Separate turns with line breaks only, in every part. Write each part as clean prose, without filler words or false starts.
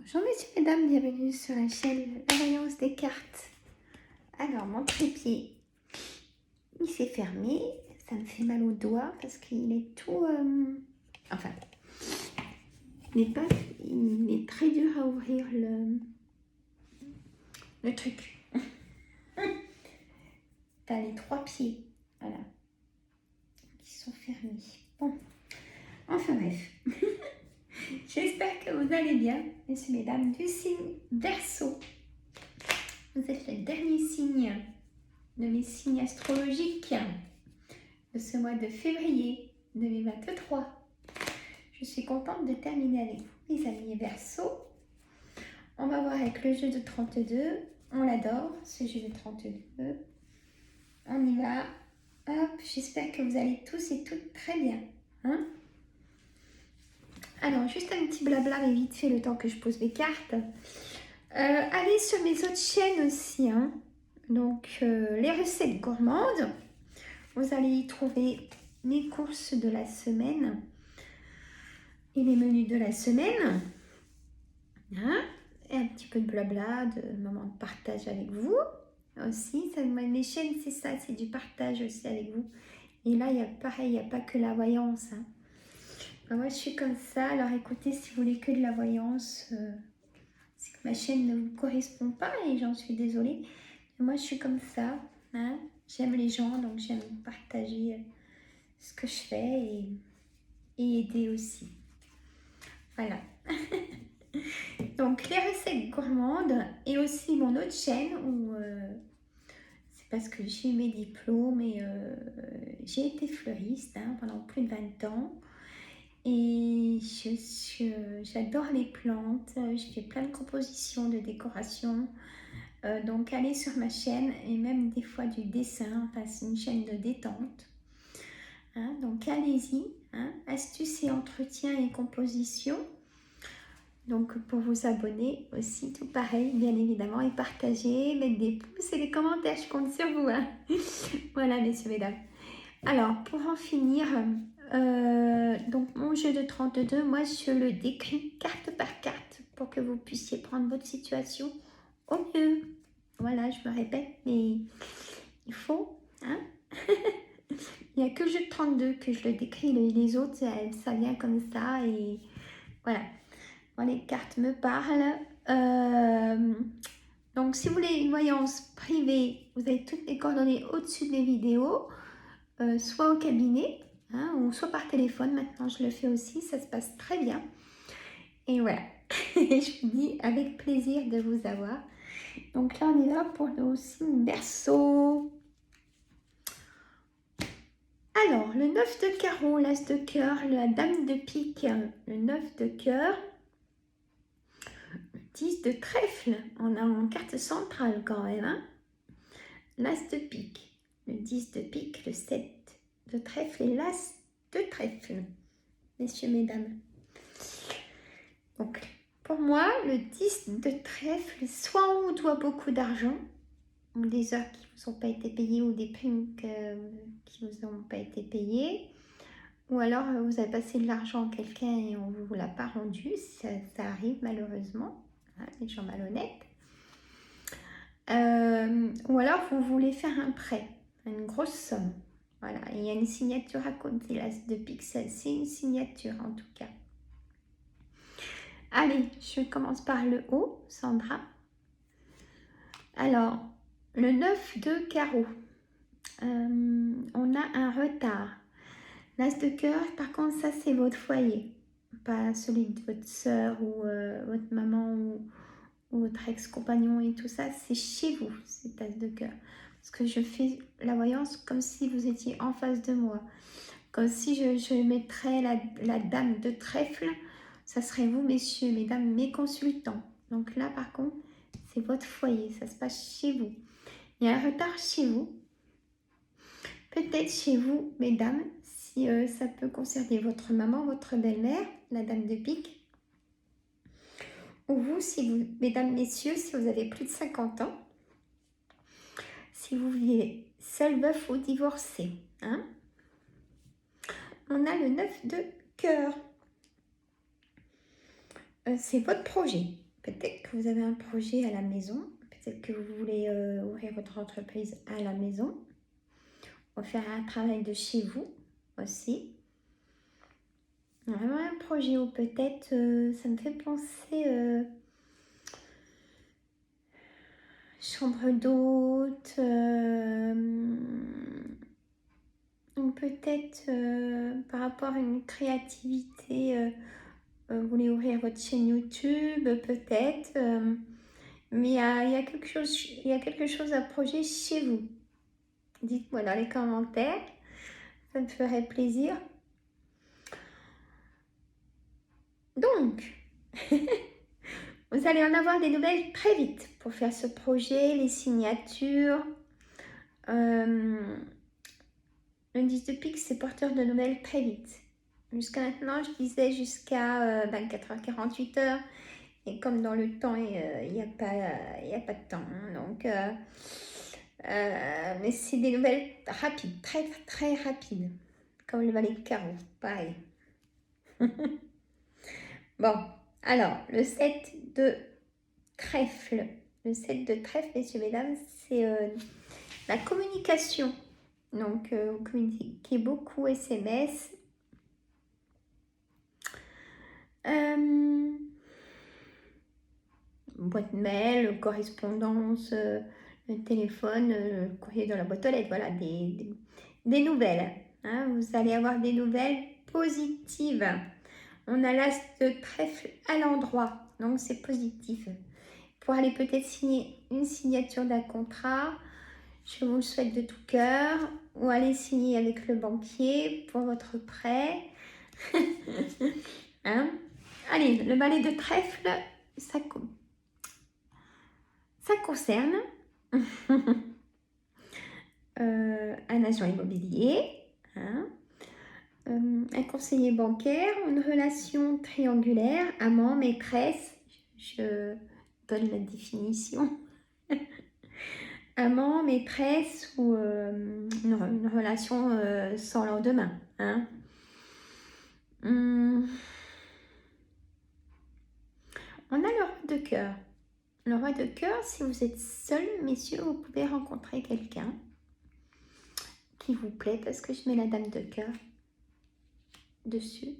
Bonjour messieurs, mesdames, bienvenue sur la chaîne La Voyance des cartes. Alors mon trépied, il s'est fermé, ça me fait mal au doigt parce qu'il est tout... Enfin, il est très dur à ouvrir le truc. T'as les 3 pieds, voilà, qui sont fermés. Bon, enfin bref. J'espère que vous allez bien, messieurs, mesdames, du signe Verseau. Vous êtes le dernier signe de mes signes astrologiques de ce mois de février 2023. Je suis contente de terminer avec vous, mes amis Verseau. On va voir avec le jeu de 32. On l'adore, ce jeu de 32. On y va. Hop, j'espère que vous allez tous et toutes très bien. Hein? Alors, juste un petit blabla, mais vite fait, le temps que je pose mes cartes. Allez sur mes autres chaînes aussi. Hein? Donc, les recettes gourmandes. Vous allez y trouver les courses de la semaine et les menus de la semaine. Hein? Et un petit peu de blabla, de moments de partage avec vous aussi. Ça, mes chaînes, c'est ça, c'est du partage aussi avec vous. Et là, il y a pareil, il n'y a pas que la voyance. Hein. Ben, moi, je suis comme ça. Alors écoutez, si vous voulez que de la voyance, c'est que ma chaîne ne vous correspond pas et j'en suis désolée. Mais moi, je suis comme ça. Hein? J'aime les gens, donc j'aime partager ce que je fais et aider aussi. Voilà. Donc les recettes gourmandes et aussi mon autre chaîne où c'est parce que j'ai eu mes diplômes et j'ai été fleuriste pendant plus de 20 ans et j'adore les plantes, je fais plein de compositions, de décorations. Donc allez sur ma chaîne et même des fois du dessin, enfin c'est une chaîne de détente. Hein, donc allez-y, hein, astuces et entretiens et compositions. Donc pour vous abonner aussi, tout pareil, bien évidemment, et partager, mettre des pouces et des commentaires, je compte sur vous. Hein. Voilà, messieurs, mesdames. Alors, pour en finir, donc mon jeu de 32, moi je le décris carte par carte pour que vous puissiez prendre votre situation au mieux. Voilà, je me répète, mais il faut, hein. Il n'y a que le jeu de 32 que je le décris, les autres, ça vient comme ça et voilà. Bon, les cartes me parlent. Donc, si vous voulez une voyance privée, vous avez toutes les coordonnées au-dessus des vidéos, soit au cabinet, hein, ou soit par téléphone. Maintenant, je le fais aussi, ça se passe très bien. Et voilà, je vous dis avec plaisir de vous avoir. Donc là, on est là pour le signe Verseau. Alors, le 9 de carreau, l'as de cœur, la dame de pique, le 9 de cœur, le 10 de trèfle, on a en carte centrale quand même, hein? L'as de pique, le 10 de pique, le 7 de trèfle et l'as de trèfle, messieurs, mesdames. Donc, pour moi, le 10 de trèfle, soit on vous doit beaucoup d'argent, ou des heures qui ne vous ont pas été payées, ou des primes qui ne vous ont pas été payées, ou alors vous avez passé de l'argent à quelqu'un et on ne vous l'a pas rendu, ça arrive malheureusement, hein, les gens malhonnêtes. Ou alors vous voulez faire un prêt, une grosse somme. Voilà, il y a une signature à côté, l'as de pique, c'est une signature en tout cas. Allez, je commence par le haut, Sandra. Alors, le 9 de carreau, on a un retard. L'as de cœur, par contre, ça c'est votre foyer, pas celui de votre soeur ou votre maman ou votre ex-compagnon et tout ça, c'est chez vous, cet as de cœur. Parce que je fais la voyance comme si vous étiez en face de moi. Comme si je mettrais la dame de trèfle, ça serait vous, messieurs, mesdames, mes consultants. Donc là, par contre, c'est votre foyer, ça se passe chez vous. Il y a un retard chez vous. Peut-être chez vous, mesdames, si ça peut concerner votre maman, votre belle-mère, la dame de pique. Ou vous, si vous, mesdames, messieurs, si vous avez plus de 50 ans, si vous vivez seul, veuf ou divorcé. Hein? On a le 9 de cœur. C'est votre projet. Peut-être que vous avez un projet à la maison. Peut-être que vous voulez ouvrir votre entreprise à la maison. Ou faire un travail de chez vous aussi. Vraiment un projet ou peut-être, ça me fait penser chambre d'hôte, ou peut-être par rapport à une créativité, vous voulez ouvrir votre chaîne YouTube, peut-être, mais il y a quelque chose à projet chez vous. Dites-moi dans les commentaires, ça me ferait plaisir. Donc, vous allez en avoir des nouvelles très vite pour faire ce projet, les signatures. Le 10 de pique, c'est porteur de nouvelles très vite. Jusqu'à maintenant, je disais jusqu'à 24h, 48h. Et comme dans le temps, il n'y a pas de temps. Donc, mais c'est des nouvelles rapides, très très rapides. Comme le valet de carreau, pareil. Bon, alors, le 7 de trèfle. Le 7 de trèfle, messieurs, mesdames, c'est la communication. Donc, vous communiquez beaucoup SMS. Boîte mail, correspondance, le téléphone, le courrier dans la boîte aux lettres. Voilà, des nouvelles. Hein, vous allez avoir des nouvelles positives. On a l'as de trèfle à l'endroit, donc c'est positif. Pour aller peut-être signer une signature d'un contrat, je vous le souhaite de tout cœur, ou aller signer avec le banquier pour votre prêt. Hein? Allez, le valet de trèfle, ça concerne un agent immobilier, hein, un conseiller bancaire, une relation triangulaire, amant, maîtresse. Je donne la définition. Amant, maîtresse ou une relation sans lendemain. Hein. On a le roi de cœur. Le roi de cœur, si vous êtes seul, messieurs, vous pouvez rencontrer quelqu'un qui vous plaît parce que je mets la dame de cœur dessus.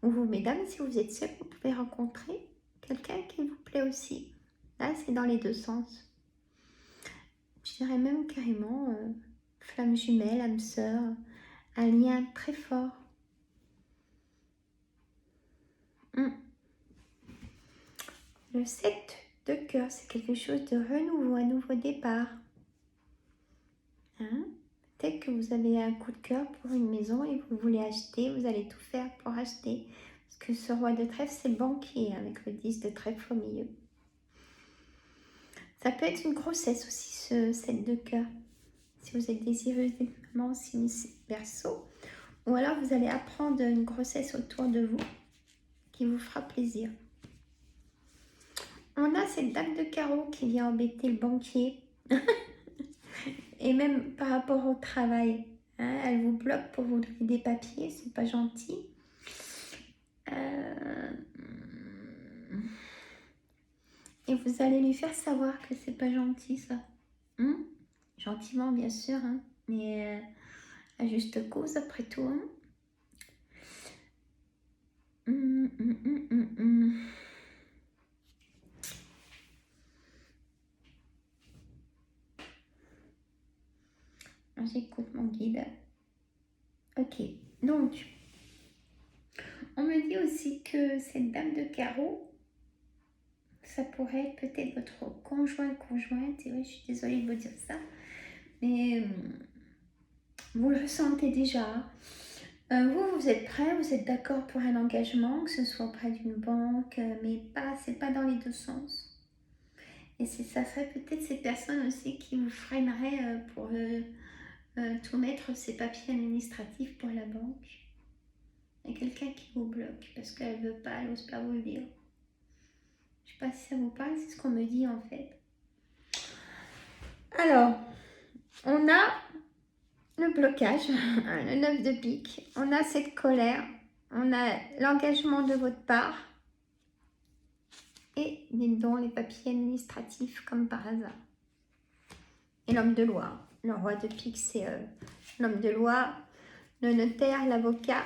Ou vous, mesdames, si vous êtes seul, vous pouvez rencontrer quelqu'un qui vous plaît aussi. Là, c'est dans les deux sens. Je dirais même carrément flamme jumelle, âme sœur, un lien très fort. Le 7 de cœur, c'est quelque chose de renouveau, un nouveau départ. Hein? Peut-être que vous avez un coup de cœur pour une maison et vous voulez acheter, vous allez tout faire pour acheter. Parce que ce roi de trèfle, c'est le banquier avec le 10 de trèfle au milieu. Ça peut être une grossesse aussi, ce 7 de cœur. Si vous êtes désireuse d'être maman, signe Verseau. Ou alors vous allez apprendre une grossesse autour de vous qui vous fera plaisir. On a cette dame de carreau qui vient embêter le banquier. Et même par rapport au travail. Hein, elle vous bloque pour vous donner des papiers, c'est pas gentil. Et vous allez lui faire savoir que c'est pas gentil ça. Gentiment bien sûr, hein, mais à juste cause après tout. Hein. J'écoute mon guide. Ok, donc on me dit aussi que cette dame de carreau, ça pourrait être peut-être votre conjointe. Et oui, je suis désolée de vous dire ça, mais vous le ressentez déjà. Vous êtes prêt, vous êtes d'accord pour un engagement, que ce soit auprès d'une banque, mais c'est pas dans les deux sens. Et ça serait peut-être ces personnes aussi qui vous freineraient pour tout mettre ces papiers administratifs pour la banque. Il y a quelqu'un qui vous bloque parce qu'elle veut pas, elle n'ose pas vous le dire. Je sais pas si ça vous parle, c'est ce qu'on me dit en fait. Alors, on a le blocage, le 9 de pique, on a cette colère, on a l'engagement de votre part. Et dites donc, les papiers administratifs, comme par hasard. Et l'homme de loi. Le roi de pique, c'est l'homme de loi, le notaire, l'avocat,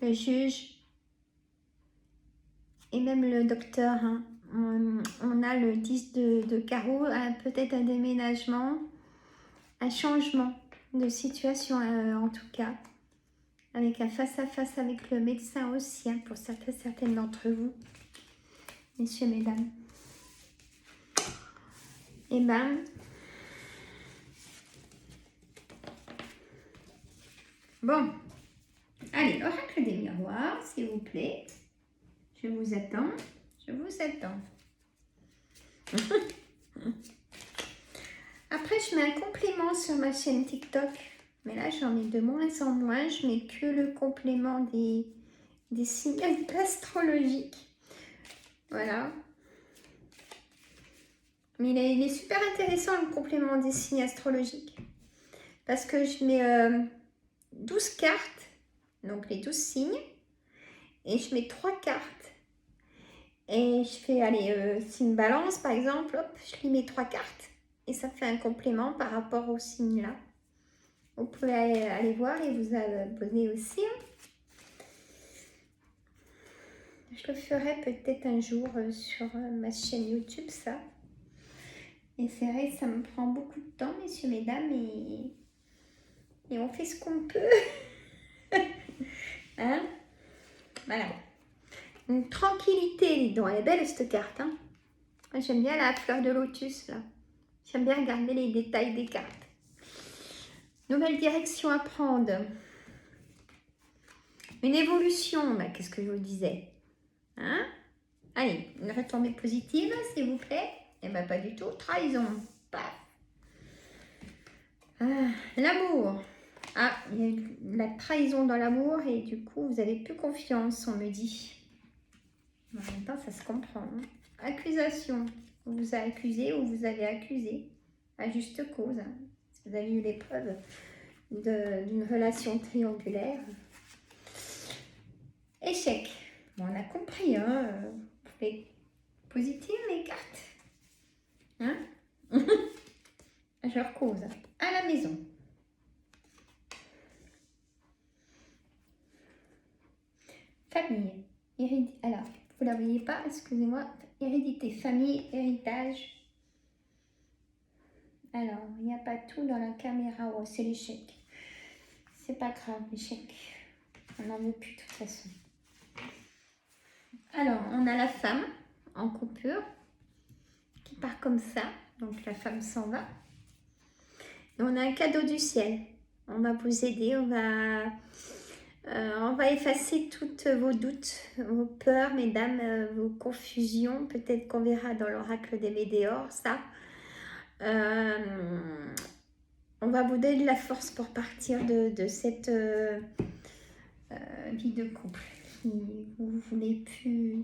le juge et même le docteur. Hein. On a le 10 de carreau, peut-être un déménagement, un changement de situation en tout cas. Avec un face-à-face avec le médecin aussi, hein, pour certaines d'entre vous, messieurs, mesdames. Et ben, bon, allez, oracle des miroirs, s'il vous plaît. Je vous attends, je vous attends. Après, je mets un complément sur ma chaîne TikTok. Mais là, j'en ai de moins en moins. Je mets que le complément des signes astrologiques. Voilà. Mais il est super intéressant, le complément des signes astrologiques. Parce que je mets 12 cartes, donc les 12 signes. Et je mets 3 cartes. Et je fais, allez, signe balance, par exemple. Hop, je lui mets 3 cartes. Et ça fait un complément par rapport au signe là. Vous pouvez aller voir et vous abonner aussi. Je le ferai peut-être un jour sur ma chaîne YouTube, ça. Et c'est vrai que ça me prend beaucoup de temps, messieurs, mesdames, et on fait ce qu'on peut. Hein? Voilà. Une tranquillité, dis donc. Elle est belle, cette carte. Hein? J'aime bien la fleur de lotus, là. J'aime bien regarder les détails des cartes. Nouvelle direction à prendre. Une évolution, bah, qu'est-ce que je vous disais? Hein? Allez, une retombée positive, s'il vous plaît. Eh bien, pas du tout. Trahison. Paf. L'amour. Ah, il y a eu la trahison dans l'amour et du coup, vous n'avez plus confiance, on me dit. En même temps, ça se comprend. Hein. Accusation. On vous a accusé ou vous avez accusé. À juste cause. Hein. Vous avez eu l'épreuve d'une relation triangulaire. Échec. Bon, on a compris, hein. Vous pouvez positive mes cartes. Hein? Je recouse. À la maison. Famille. Alors, vous ne la voyez pas, excusez-moi. Hérédité, famille, héritage. Alors, il n'y a pas tout dans la caméra. Oh, c'est l'échec. C'est pas grave, l'échec. On n'en veut plus de toute façon. Alors, on a la femme en coupure qui part comme ça. Donc, la femme s'en va. Et on a un cadeau du ciel. On va vous aider. On va effacer toutes vos doutes, vos peurs, mesdames, vos confusions. Peut-être qu'on verra dans l'oracle des Médéors, ça. On va vous donner de la force pour partir de cette vie de couple. Vous ne voulez plus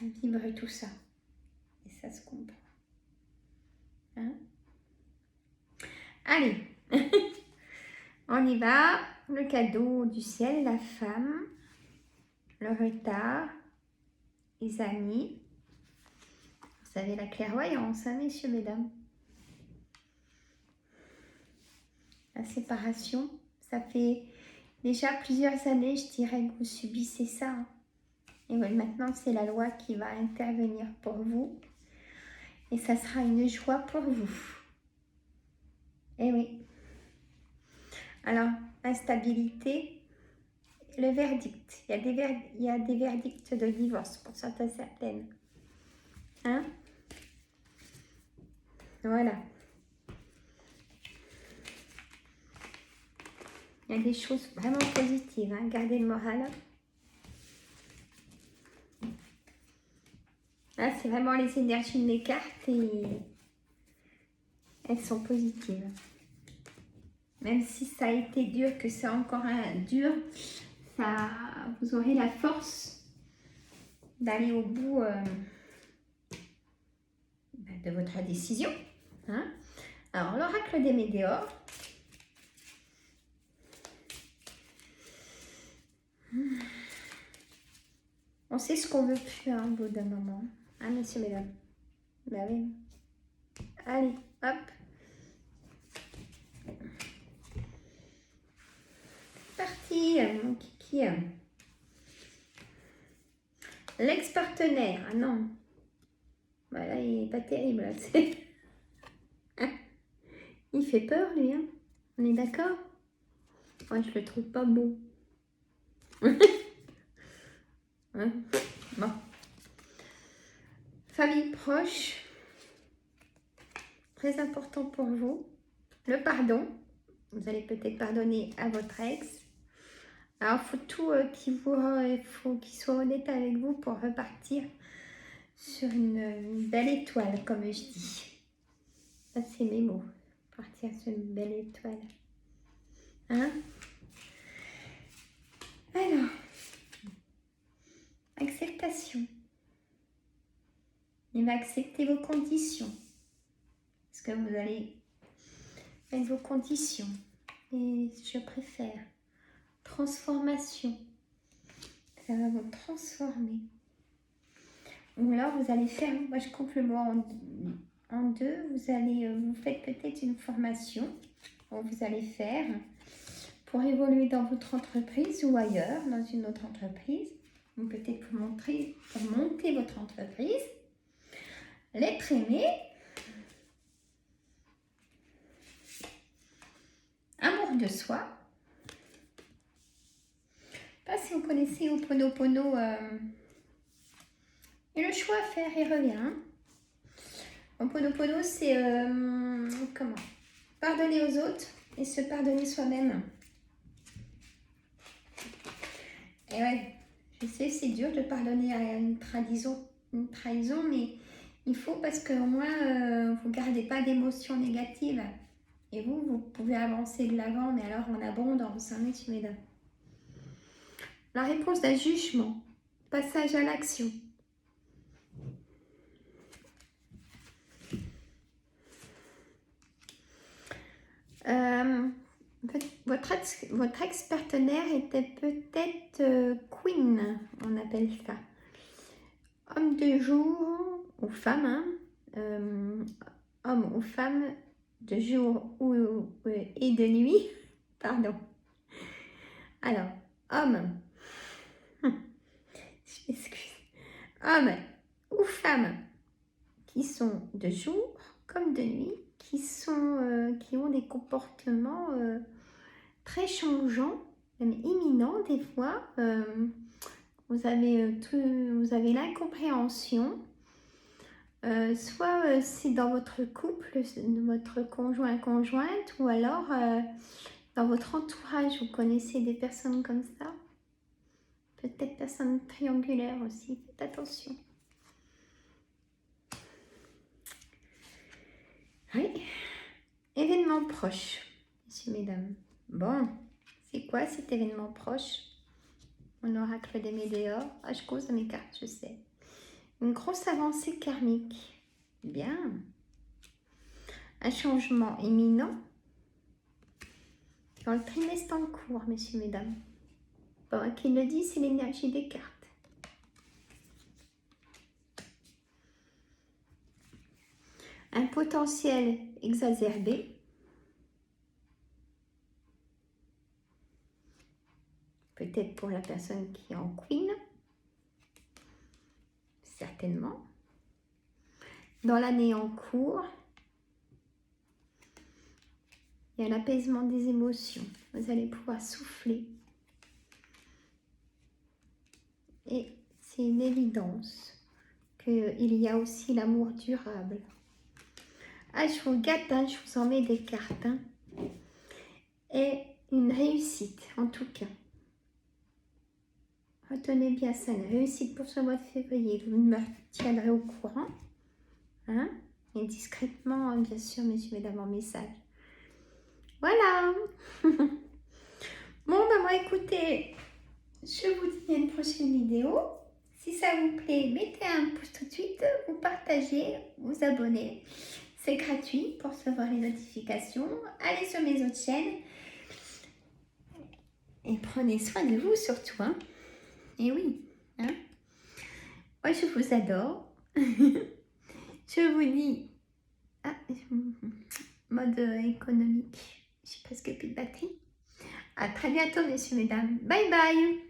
vivre tout ça. Et ça se comprend. Hein? Allez, on y va. Le cadeau du ciel, la femme, le retard, les amis. Vous savez, la clairvoyance, hein, messieurs, mesdames. La séparation, ça fait déjà plusieurs années, je dirais, que vous subissez ça. Hein. Et ouais, maintenant, c'est la loi qui va intervenir pour vous. Et ça sera une joie pour vous. Et oui. Alors, instabilité, le verdict. Il y a des verdicts de divorce pour certaines. Hein? Voilà. Il y a des choses vraiment positives. Hein? Gardez le moral. Là, c'est vraiment les énergies de mes cartes et elles sont positives. Même si ça a été dur, que c'est encore dur, vous aurez la force d'aller au bout de votre décision. Hein? Alors, l'oracle des Médéors. On sait ce qu'on veut plus hein, au bout d'un moment. Hein, messieurs, mesdames? Bah oui. Allez, hop. Parti, mon kiki. L'ex-partenaire. Ah non. Bah là, il est pas terrible. Là, il fait peur, lui. Hein. On est d'accord? Moi, je le trouve pas beau. Hein? Bon. Famille proche. Très important pour vous. Le pardon. Vous allez peut-être pardonner à votre ex. Alors, il faut qu'il soit honnête avec vous pour repartir sur une belle étoile, comme je dis. Ça, c'est mes mots. Partir sur une belle étoile. Hein? Alors, acceptation. Il va accepter vos conditions. Parce que vous allez mettre vos conditions. Et je préfère. Transformation. Ça va vous transformer. Ou alors vous allez faire, moi je coupe le mot en deux, vous faites peut-être une formation que vous allez faire pour évoluer dans votre entreprise ou ailleurs, dans une autre entreprise, ou peut-être pour monter votre entreprise, l'être aimé, amour de soi. Je ne sais pas si vous connaissez Ho'oponopono, et le choix à faire, il revient. Ho'oponopono, c'est comment? Pardonner aux autres et se pardonner soi-même. Et ouais, je sais, c'est dur de pardonner à une trahison, mais il faut parce qu'au moins, vous ne gardez pas d'émotions négatives. Et vous pouvez avancer de l'avant, mais alors en abondance, hein, messieurs, mesdames. La réponse d'un jugement, passage à l'action. Votre ex-partenaire était peut-être queen, on appelle ça. Homme de jour ou femme, hein, homme ou femme de jour et de nuit, pardon. Alors, homme, je m'excuse, homme ou femme qui sont de jour comme de nuit, qui ont des comportements très changeants, même imminents des fois. Vous avez l'incompréhension. Soit c'est dans votre couple, votre conjointe, ou alors dans votre entourage, vous connaissez des personnes comme ça. Peut-être personnes triangulaires aussi, faites attention. Oui, événement proche, messieurs, mesdames. Bon, c'est quoi cet événement proche? Mon oracle des météores. Ah, je cause mes cartes, je sais. Une grosse avancée karmique. Bien. Un changement imminent dans le trimestre en cours, messieurs, mesdames. Bon, qui le dit, c'est l'énergie des cartes. Un potentiel exacerbé. Peut-être pour la personne qui est en queen. Certainement. Dans l'année en cours, il y a l'apaisement des émotions. Vous allez pouvoir souffler. Et c'est une évidence qu'il y a aussi l'amour durable. Ah, je vous gâte, hein, je vous en mets des cartes. Hein. Et une réussite, en tout cas. Retenez bien ça, une réussite pour ce mois de février. Vous me tiendrez au courant. Hein, et discrètement, bien sûr, messieurs, mesdames, en message. Voilà. Bon, ben moi, écoutez, je vous dis à une prochaine vidéo. Si ça vous plaît, mettez un pouce tout de suite, vous partagez, vous abonnez. C'est gratuit pour recevoir les notifications. Allez sur mes autres chaînes. Et prenez soin de vous surtout. Hein. Et oui. Hein. Moi, je vous adore. Je vous dis... Ah, mode économique. J'ai presque plus de batterie. À très bientôt, messieurs, mesdames. Bye bye.